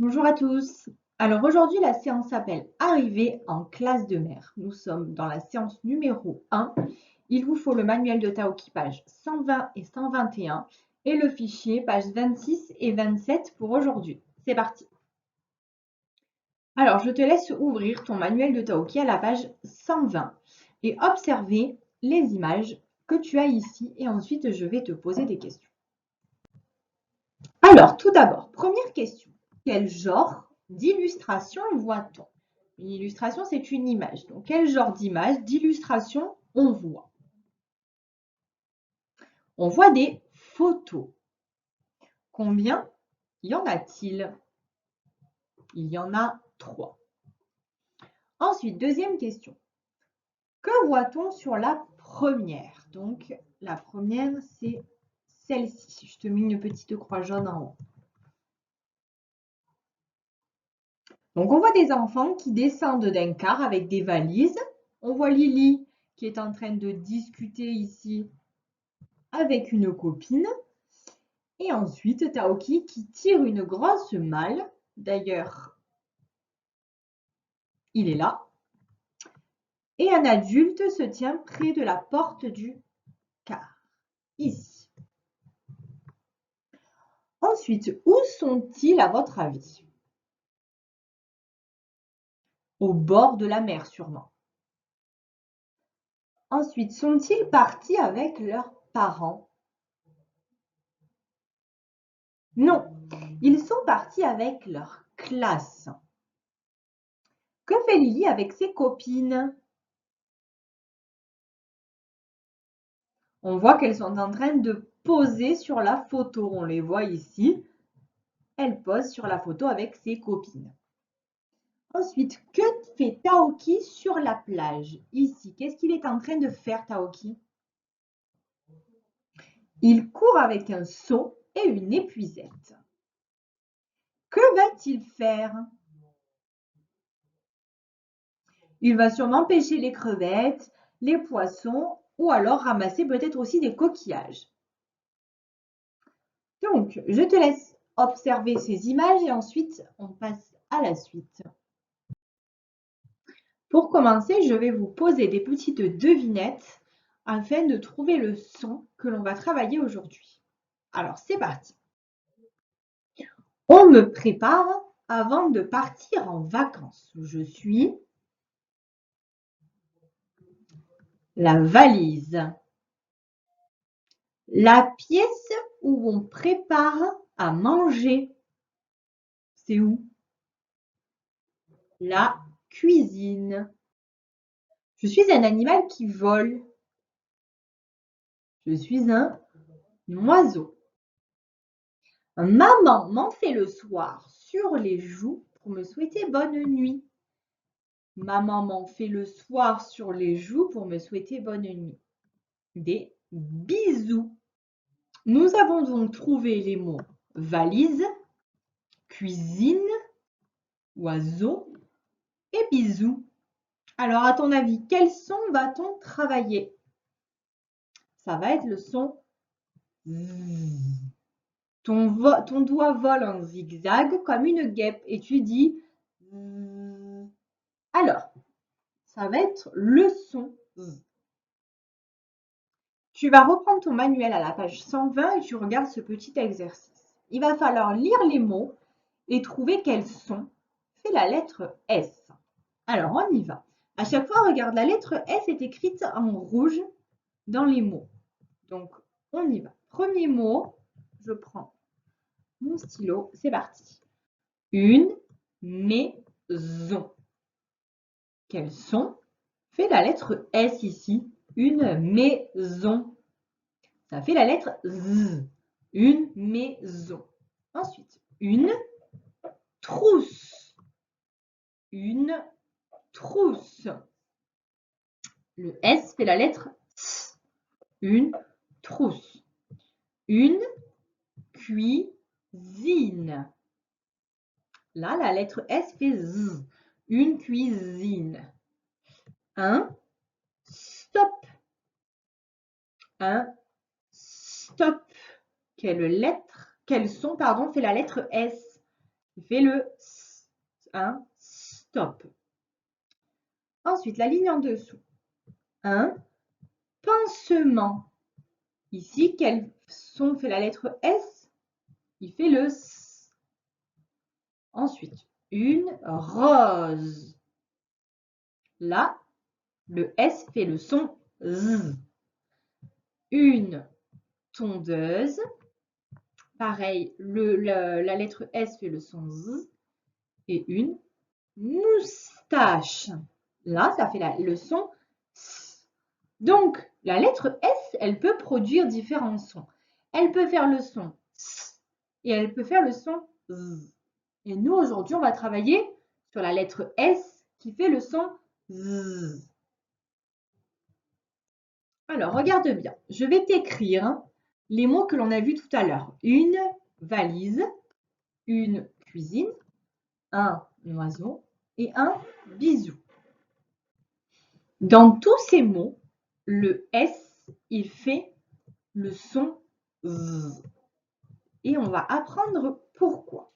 Bonjour à tous. Alors aujourd'hui, la séance s'appelle Arrivée en classe de mer. Nous sommes dans la séance numéro 1. Il vous faut le manuel de Taoki page 120 et 121 et le fichier pages 26 et 27 pour aujourd'hui. C'est parti. Alors je te laisse ouvrir ton manuel de Taoki à la page 120 et observer les images que tu as ici et ensuite je vais te poser des questions. Alors tout d'abord, première question. Quel genre d'illustration voit-on? Une illustration, c'est une image. Donc, quel genre d'image, d'illustration on voit? On voit des photos. Combien y en a-t-il? Il y en a 3. Ensuite, deuxième question. Que voit-on sur la première? Donc, la première, c'est celle-ci. Je te mets une petite croix jaune en haut. Donc, on voit des enfants qui descendent d'un car avec des valises. On voit Lily qui est en train de discuter ici avec une copine. Et ensuite, Taoki qui tire une grosse malle. D'ailleurs, il est là. Et un adulte se tient près de la porte du car, ici. Ensuite, où sont-ils à votre avis? Au bord de la mer, sûrement. Ensuite, sont-ils partis avec leurs parents? Non, ils sont partis avec leur classe. Que fait Lily avec ses copines? On voit qu'elles sont en train de poser sur la photo. On les voit ici. Elles posent sur la photo avec ses copines. Ensuite, que fait Taoki sur la plage? Ici, qu'est-ce qu'il est en train de faire, Taoki? Il court avec un seau et une épuisette. Que va-t-il faire? Il va sûrement pêcher les crevettes, les poissons ou alors ramasser peut-être aussi des coquillages. Donc, je te laisse observer ces images et ensuite on passe à la suite. Pour commencer, je vais vous poser des petites devinettes afin de trouver le son que l'on va travailler aujourd'hui. Alors, c'est parti. On me prépare avant de partir en vacances. Je suis la valise. La pièce où on prépare à manger. C'est où? La cuisine. Je suis un animal qui vole. Je suis un oiseau. Maman m'en fait le soir sur les joues pour me souhaiter bonne nuit. Maman m'en fait le soir sur les joues pour me souhaiter bonne nuit. Des bisous. Nous avons donc trouvé les mots valise, cuisine, oiseau et bisous. Alors, à ton avis, quel son va-t-on travailler? Ça va être le son zzz. Ton doigt vole en zigzag comme une guêpe et tu dis zzz. Alors, ça va être le son zzz. Tu vas reprendre ton manuel à la page 120 et tu regardes ce petit exercice. Il va falloir lire les mots et trouver quel son fait la lettre S. Alors, on y va. À chaque fois, regarde, la lettre S est écrite en rouge dans les mots. Donc, on y va. Premier mot, je prends mon stylo, c'est parti. Une maison. Quel son fait la lettre S ici? Une maison. Ça fait la lettre Z. Une maison. Ensuite, une trousse. Une trousse. Le S fait la lettre S. Une trousse. Une cuisine. Là, la lettre S fait Z. Une cuisine. Un stop. Un stop. Quelle son, fait la lettre S? Il fait le S, un stop. Ensuite, la ligne en dessous. Un pansement. Ici, quel son fait la lettre S? Il fait le S. Ensuite, une rose. Là, le S fait le son Z. Une tondeuse. Pareil, la lettre S fait le son Z. Et une moustache. Là, ça fait le son S. Donc, la lettre S, elle peut produire différents sons. Elle peut faire le son S et elle peut faire le son Z. Et nous, aujourd'hui, on va travailler sur la lettre S qui fait le son Z. Alors, regarde bien. Je vais t'écrire les mots que l'on a vus tout à l'heure. Une valise, une cuisine, un oiseau et un bisou. Dans tous ces mots, le S, il fait le son Z. Et on va apprendre pourquoi.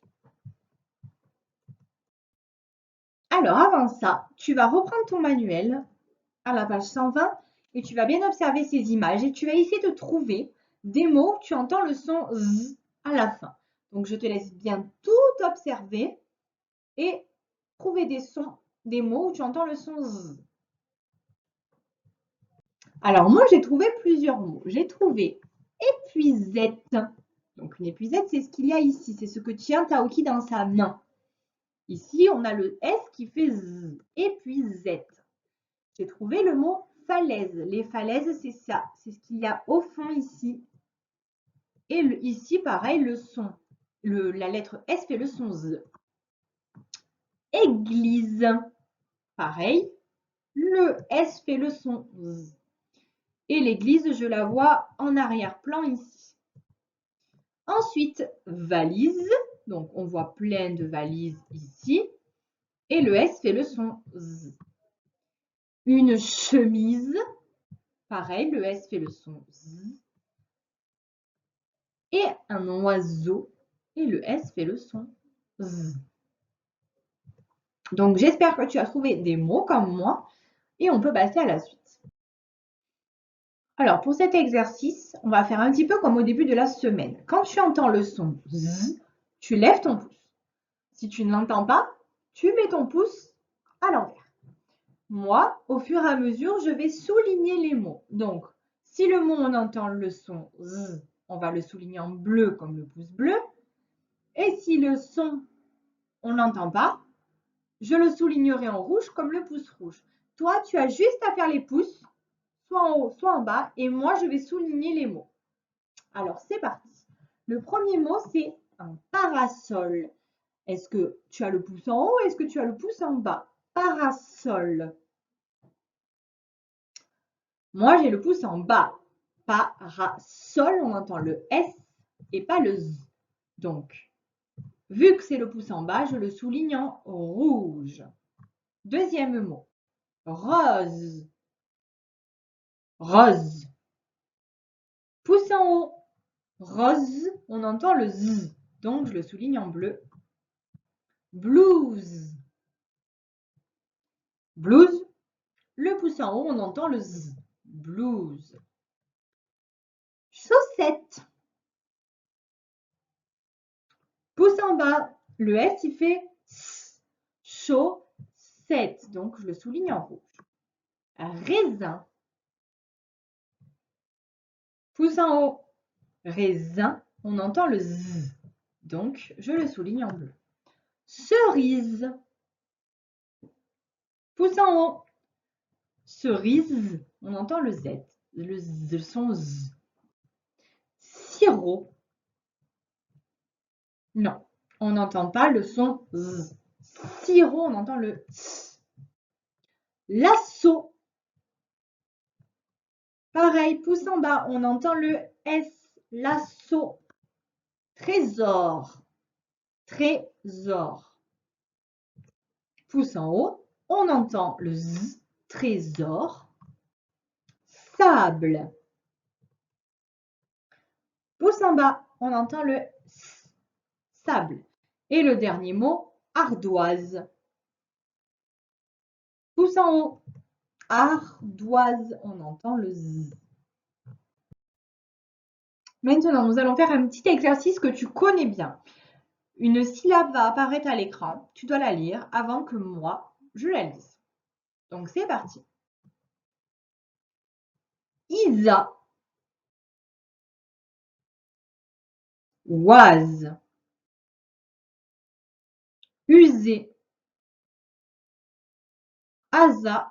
Alors, avant ça, tu vas reprendre ton manuel à la page 120 et tu vas bien observer ces images et tu vas essayer de trouver des mots où tu entends le son Z à la fin. Donc, je te laisse bien tout observer et trouver des sons, des mots où tu entends le son Z. Alors, moi, j'ai trouvé plusieurs mots. J'ai trouvé épuisette. Donc, une épuisette, c'est ce qu'il y a ici. C'est ce que tient Taoki dans sa main. Ici, on a le S qui fait Z, épuisette. J'ai trouvé le mot falaise. Les falaises, c'est ça. C'est ce qu'il y a au fond ici. Et ici, pareil, le son. La lettre S fait le son Z. Église. Pareil, le S fait le son Z. Et l'église, je la vois en arrière-plan ici. Ensuite, valise. Donc, on voit plein de valises ici. Et le S fait le son Z. Une chemise. Pareil, le S fait le son Z. Et un oiseau. Et le S fait le son Z. Donc, j'espère que tu as trouvé des mots comme moi. Et on peut passer à la suite. Alors, pour cet exercice, on va faire un petit peu comme au début de la semaine. Quand tu entends le son Z, tu lèves ton pouce. Si tu ne l'entends pas, tu mets ton pouce à l'envers. Moi, au fur et à mesure, je vais souligner les mots. Donc, si le mot, on entend le son Z, on va le souligner en bleu comme le pouce bleu. Et si le son, on n'entend pas, je le soulignerai en rouge comme le pouce rouge. Toi, tu as juste à faire les pouces, soit en haut, soit en bas, et moi, je vais souligner les mots. Alors, c'est parti. Le premier mot, c'est un parasol. Est-ce que tu as le pouce en haut ou est-ce que tu as le pouce en bas? Parasol. Moi, j'ai le pouce en bas. Parasol, on entend le S et pas le Z. Donc, vu que c'est le pouce en bas, je le souligne en rouge. Deuxième mot, rose. Rose. Pouce en haut. Rose, on entend le Z. Donc, je le souligne en bleu. Blouse. Blouse. Le pouce en haut, on entend le Z. Blouse. Chaussette. Pouce en bas, le S, il fait S. Chaussette. Donc, je le souligne en rouge. Raisin. Pouce en haut, raisin, on entend le Z. Donc, je le souligne en bleu. Cerise. Pouce en haut, cerise, on entend le Z. Le son Z. Sirop. Non, on n'entend pas le son Z. Sirop, on entend le S. Lasso. Pareil, pouce en bas, on entend le S. Lasso. Trésor. Trésor. Pouce en haut, on entend le Z. Trésor. Sable. Pouce en bas, on entend le S. Sable. Et le dernier mot, ardoise. Pouce en haut. Ardoise, on entend le Z. Maintenant, nous allons faire un petit exercice que tu connais bien. Une syllabe va apparaître à l'écran. Tu dois la lire avant que moi, je la lise. Donc, c'est parti. Isa. Oise. User. Asa.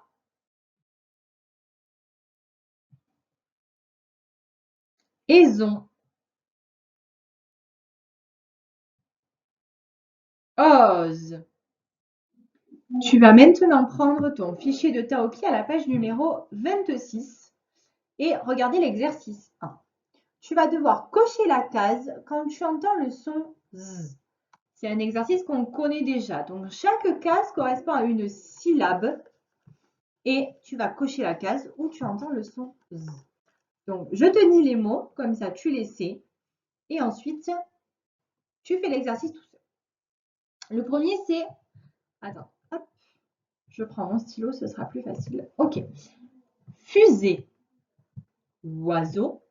Aison. Ose. Tu vas maintenant prendre ton fichier de Taopi à la page numéro 26 et regarder l'exercice 1. Tu vas devoir cocher la case quand tu entends le son Z. C'est un exercice qu'on connaît déjà. Donc, chaque case correspond à une syllabe et tu vas cocher la case où tu entends le son Z. Donc, je te dis les mots, comme ça tu les sais. Et ensuite, tu fais l'exercice tout seul. Le premier, c'est... Attends, hop. Je prends mon stylo, ce sera plus facile. Ok. Fusée. Oiseau.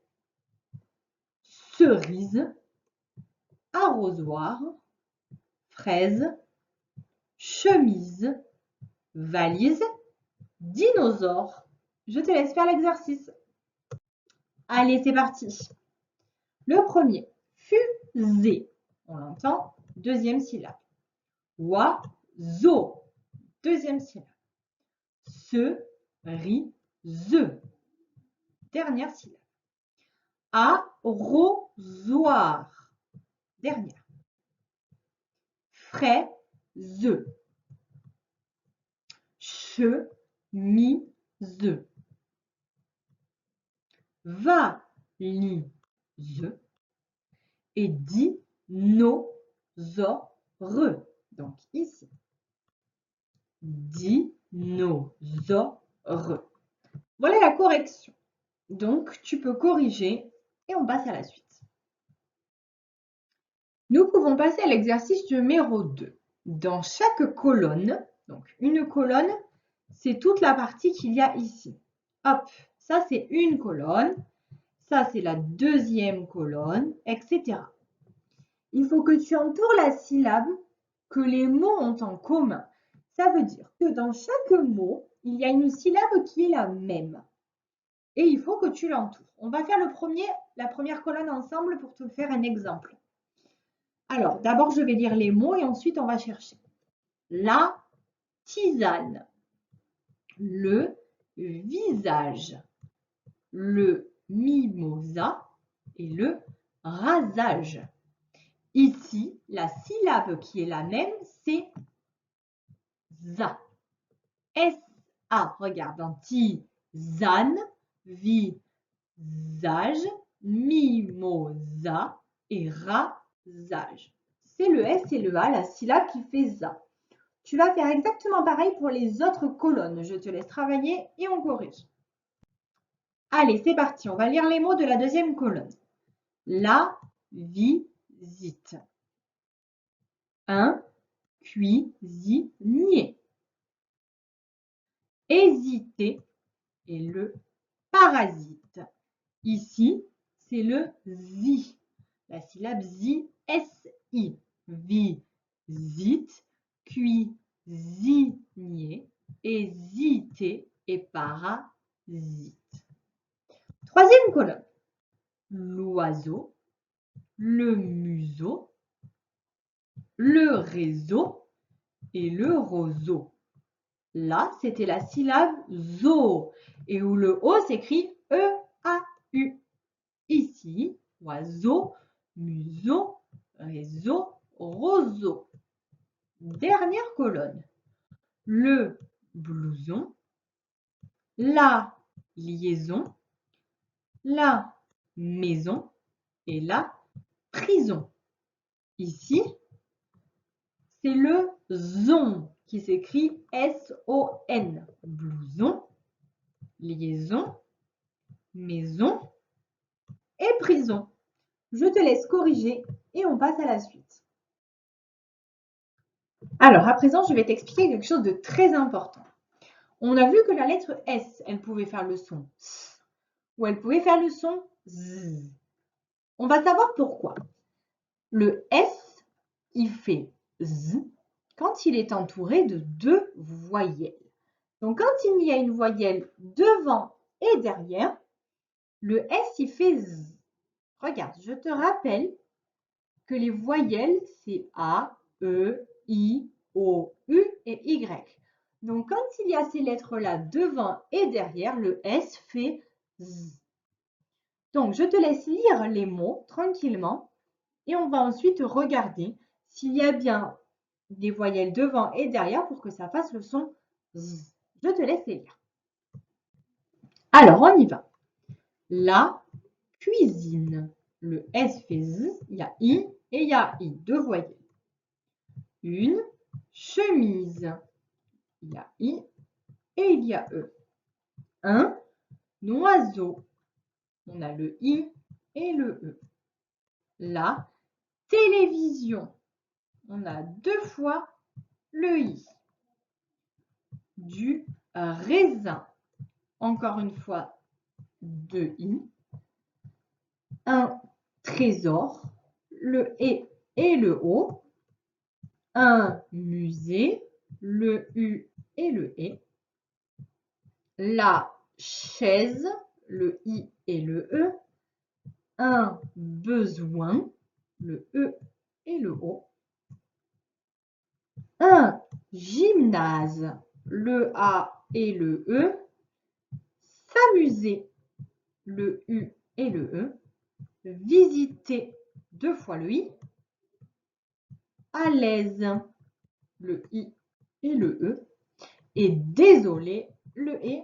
Cerise. Arrosoir. Fraise. Chemise. Valise. Dinosaure. Je te laisse faire l'exercice. Allez, c'est parti. Le premier. Fusée. On l'entend. Deuxième syllabe. Oiseau. Deuxième syllabe. Cerise. Dernière syllabe. Arrosoir. Dernière. Fraise. Chemise. Valise. Et dinosaure. Donc ici. Dinosaure. Voilà la correction. Donc, tu peux corriger et on passe à la suite. Nous pouvons passer à l'exercice numéro 2. Dans chaque colonne, donc une colonne, c'est toute la partie qu'il y a ici. Hop, ça c'est une colonne, ça c'est la deuxième colonne, etc. Il faut que tu entoures la syllabe que les mots ont en commun. Ça veut dire que dans chaque mot, il y a une syllabe qui est la même. Et il faut que tu l'entoures. On va faire la première colonne ensemble pour te faire un exemple. Alors, d'abord, je vais lire les mots et ensuite, on va chercher. La tisane, le visage, le mimosa et le rasage. Ici, la syllabe qui est la même, c'est za. S-A. Regarde, dans tisane, visage, mimosa et rasage. C'est le S et le A, la syllabe qui fait za. Tu vas faire exactement pareil pour les autres colonnes. Je te laisse travailler et on corrige. Allez, c'est parti. On va lire les mots de la deuxième colonne. La visite. Un cuisinier. Hésiter et le parasite. Ici, c'est le zi. La syllabe zi, S-I. Visite, cuisinier, hésiter et parasite. Troisième colonne. L'oiseau, le museau, le réseau et le roseau. Là, c'était la syllabe zo et où le O s'écrit E-A-U. Ici, oiseau, museau, réseau, roseau. Dernière colonne. Le blouson, la liaison, la maison et la prison. Ici, c'est le zon qui s'écrit S-O-N. Blouson, liaison, maison et prison. Je te laisse corriger et on passe à la suite. Alors, à présent, je vais t'expliquer quelque chose de très important. On a vu que la lettre S, elle pouvait faire le son S ou elle pouvait faire le son Z. On va savoir pourquoi. Le S, il fait Z quand il est entouré de deux voyelles. Donc, quand il y a une voyelle devant et derrière, le S, il fait Z. Regarde, je te rappelle que les voyelles, c'est A, E, I, O, U et Y. Donc, quand il y a ces lettres-là devant et derrière, le S fait Z. Donc, je te laisse lire les mots tranquillement et on va ensuite regarder s'il y a bien des voyelles devant et derrière pour que ça fasse le son Z. Je te laisse les lire. Alors, on y va. La cuisine. Le S fait Z, il y a I et il y a I, deux voyelles. Une chemise. Il y a I et il y a E. Un oiseau. On a le I et le E. La télévision. On a deux fois le I. Du raisin. Encore une fois, deux I. Un trésor. Le E et le O. Un musée. Le U et le E. La chaise. Le I et le E. Un besoin. Le E et le O. Un gymnase. Le A et le E. S'amuser. Le U et le E. Visiter, deux fois le I. À l'aise, le I et le E. Et désolé, le E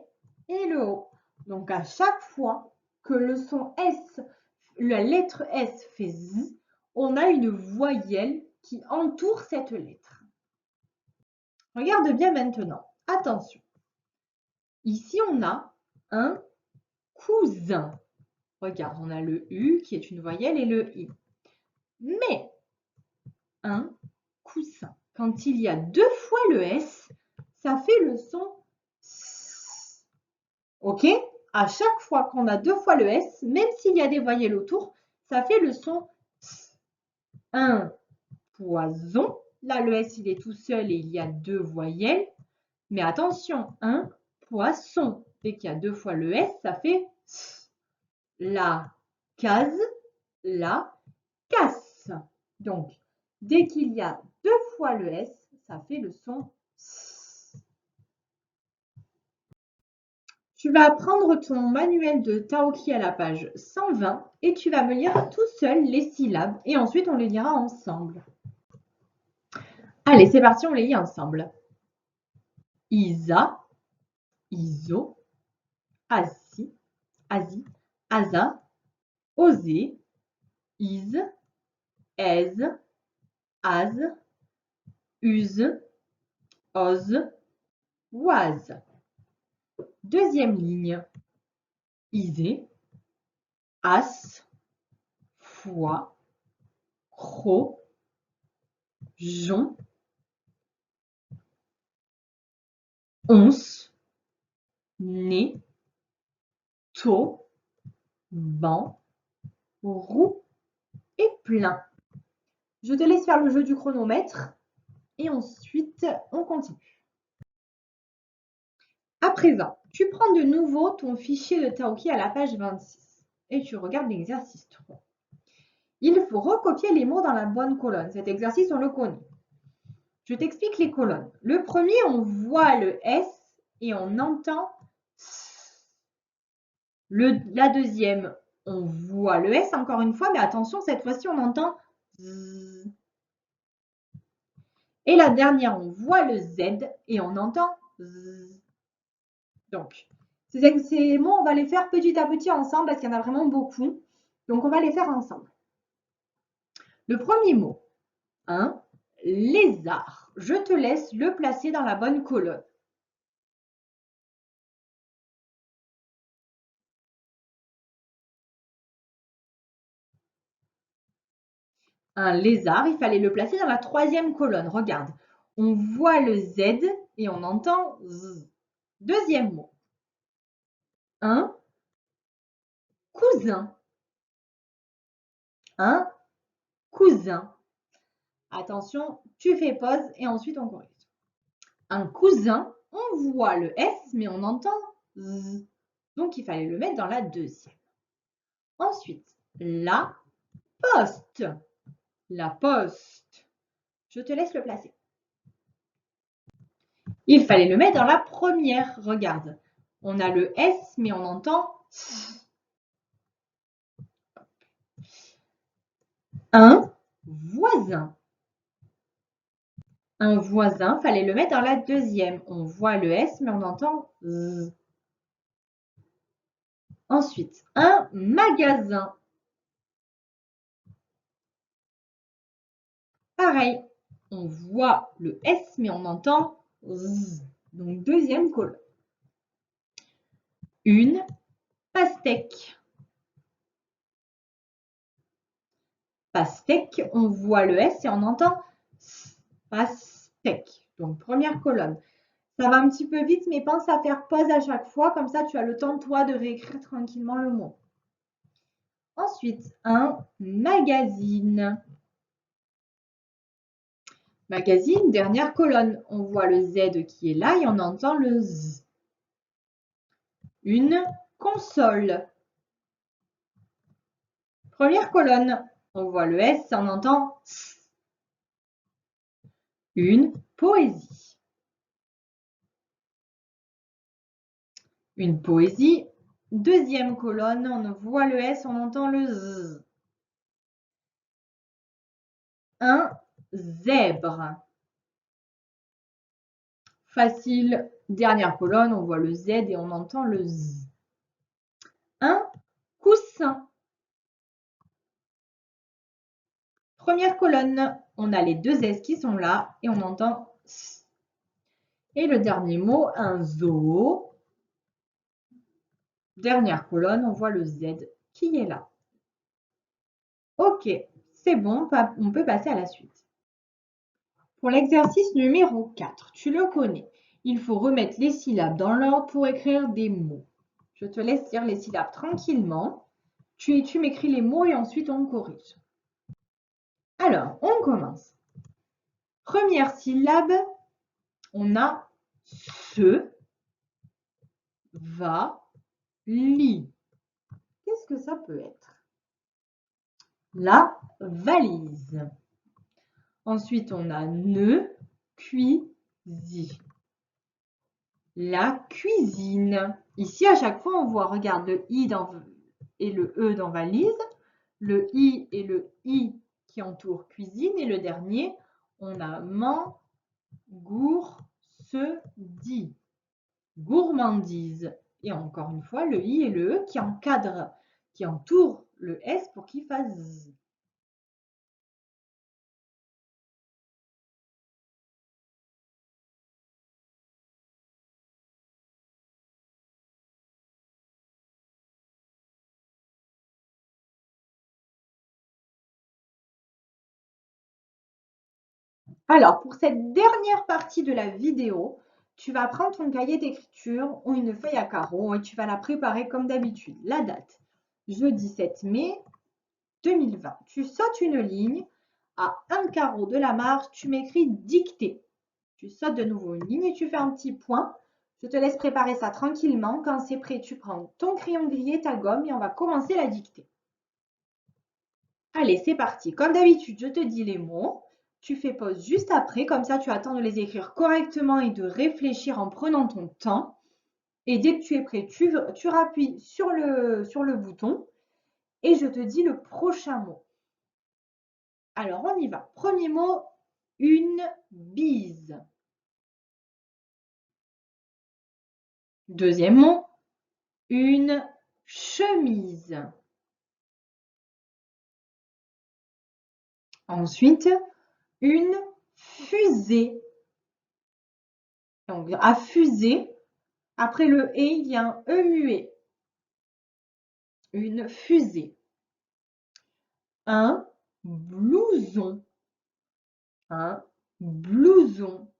et le O. Donc à chaque fois que le son S, la lettre S fait Z, on a une voyelle qui entoure cette lettre. Regarde bien maintenant. Attention. Ici, on a un cousin. Regarde, on a le U qui est une voyelle et le I. Mais un coussin. Quand il y a deux fois le S, ça fait le son S. Ok? À chaque fois qu'on a deux fois le S, même s'il y a des voyelles autour, ça fait le son S. Un poison. Là, le S, il est tout seul et il y a deux voyelles. Mais attention, un poisson. Dès qu'il y a deux fois le S, ça fait S. La case, la casse. Donc, dès qu'il y a deux fois le S, ça fait le son S. Tu vas prendre ton manuel de Taoki à la page 120 et tu vas me lire tout seul les syllabes et ensuite on les lira ensemble. Allez, c'est parti, on les lit ensemble. Isa, Iso, Asi, Asi, Asa, Osé, Is, Ez, Az, Use, Oz, Oise. Deuxième ligne. Isé, As, Foi, Cro, Jon, Once, Né, To, Ban, Roux et Plein. Je te laisse faire le jeu du chronomètre et ensuite on continue. À présent, tu prends de nouveau ton fichier de Taoki à la page 26 et tu regardes l'exercice 3. Il faut recopier les mots dans la bonne colonne. Cet exercice, on le connaît. Je t'explique les colonnes. Le premier, on voit le S et on entend S. La deuxième, on voit le S encore une fois, mais attention, cette fois-ci, on entend Z. Et la dernière, on voit le Z et on entend Z. Donc, ces mots, on va les faire petit à petit ensemble parce qu'il y en a vraiment beaucoup. Donc, on va les faire ensemble. Le premier mot, un lézard. Je te laisse le placer dans la bonne colonne. Un lézard, il fallait le placer dans la troisième colonne. Regarde, On voit le Z et on entend Z. Deuxième mot. Un cousin. Un cousin. Attention, tu fais pause et ensuite on corrige. Un cousin, on voit le S mais on entend Z. Donc il fallait le mettre dans la deuxième. Ensuite, la poste. La poste. Je te laisse le placer. Il fallait le mettre dans la première. Regarde. On a le S, mais on entend S. Un voisin. Un voisin, fallait le mettre dans la deuxième. On voit le S, mais on entend Z. Ensuite, un magasin. Pareil, on voit le S, mais on entend Z. Donc, deuxième colonne. Une pastèque. Pastèque, on voit le S et on entend pastèque. Donc, première colonne. Ça va un petit peu vite, mais pense à faire pause à chaque fois. Comme ça, tu as le temps, toi, de réécrire tranquillement le mot. Ensuite, un magazine. Magazine, dernière colonne. On voit le Z qui est là et on entend le Z. Une console. Première colonne. On voit le S et on entend S. Une poésie. Une poésie. Deuxième colonne, on voit le S, on entend le Z. Un zèbre. Facile. Dernière colonne, on voit le Z et on entend le Z. Un coussin. Première colonne, on a les deux S qui sont là et on entend S. Et le dernier mot, un zoo. Dernière colonne, on voit le Z qui est là. Ok, c'est bon, on peut passer à la suite. Pour l'exercice numéro 4, tu le connais. Il faut remettre les syllabes dans l'ordre pour écrire des mots. Je te laisse lire les syllabes tranquillement. Tu m'écris les mots et ensuite on corrige. Alors, on commence. Première syllabe, on a se, va, li. Qu'est-ce que ça peut être? La valise. Ensuite, on a ne, cuisi. La cuisine. Ici, à chaque fois, on voit, regarde, le i et le e dans valise, le i et le i qui entourent cuisine, et le dernier, on a dit. Gourmandise. Et encore une fois, le i et le e qui encadrent, qui entourent le s pour qu'il fasse z. Alors, pour cette dernière partie de la vidéo, tu vas prendre ton cahier d'écriture ou une feuille à carreaux et tu vas la préparer comme d'habitude. La date, jeudi 7 mai 2020. Tu sautes une ligne, à un carreau de la marge, tu m'écris dictée. Tu sautes de nouveau une ligne et tu fais un petit point. Je te laisse préparer ça tranquillement. Quand c'est prêt, tu prends ton crayon grillé, ta gomme et on va commencer la dictée. Allez, c'est parti. Comme d'habitude, je te dis les mots. Tu fais pause juste après, comme ça tu attends de les écrire correctement et de réfléchir en prenant ton temps. Et dès que tu es prêt, tu rappuies sur le bouton et je te dis le prochain mot. Alors, on y va. Premier mot, une bise. Deuxième mot, une chemise. Ensuite, une fusée. Donc, à fusée, après le « et », il y a un « e » muet. Une fusée. Un blouson. Un blouson,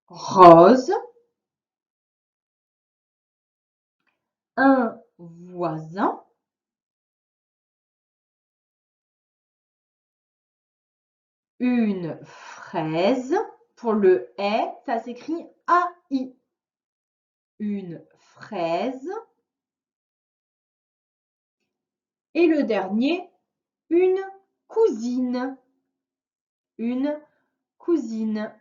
rose, un voisin, une fraise. Pour le est, ça s'écrit AI. Une fraise. Et le dernier, une cousine. Une cousine.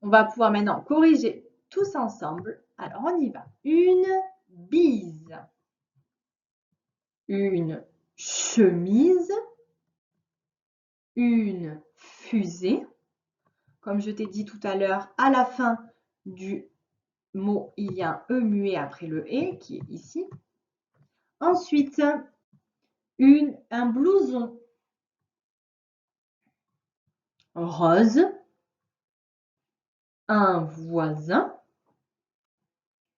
On va pouvoir maintenant corriger tous ensemble. Alors, on y va. Une bise. Une chemise. Une fusée. Comme je t'ai dit tout à l'heure, à la fin du mot, il y a un E muet après le E qui est ici. Ensuite, un blouson rose, un voisin,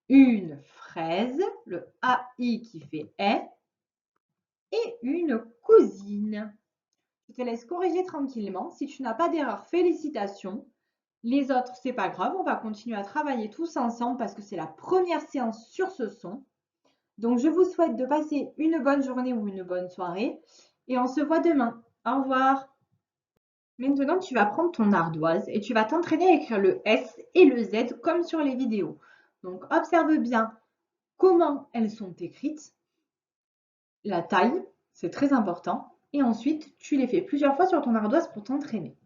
une fraise, le AI qui fait est, et une cousine. Je te laisse corriger tranquillement. Si tu n'as pas d'erreur, félicitations. Les autres, c'est pas grave, on va continuer à travailler tous ensemble parce que c'est la première séance sur ce son. Donc, je vous souhaite de passer une bonne journée ou une bonne soirée et on se voit demain. Au revoir. Maintenant, tu vas prendre ton ardoise et tu vas t'entraîner à écrire le S et le Z comme sur les vidéos. Donc, observe bien comment elles sont écrites, la taille, c'est très important. Et ensuite, tu les fais plusieurs fois sur ton ardoise pour t'entraîner.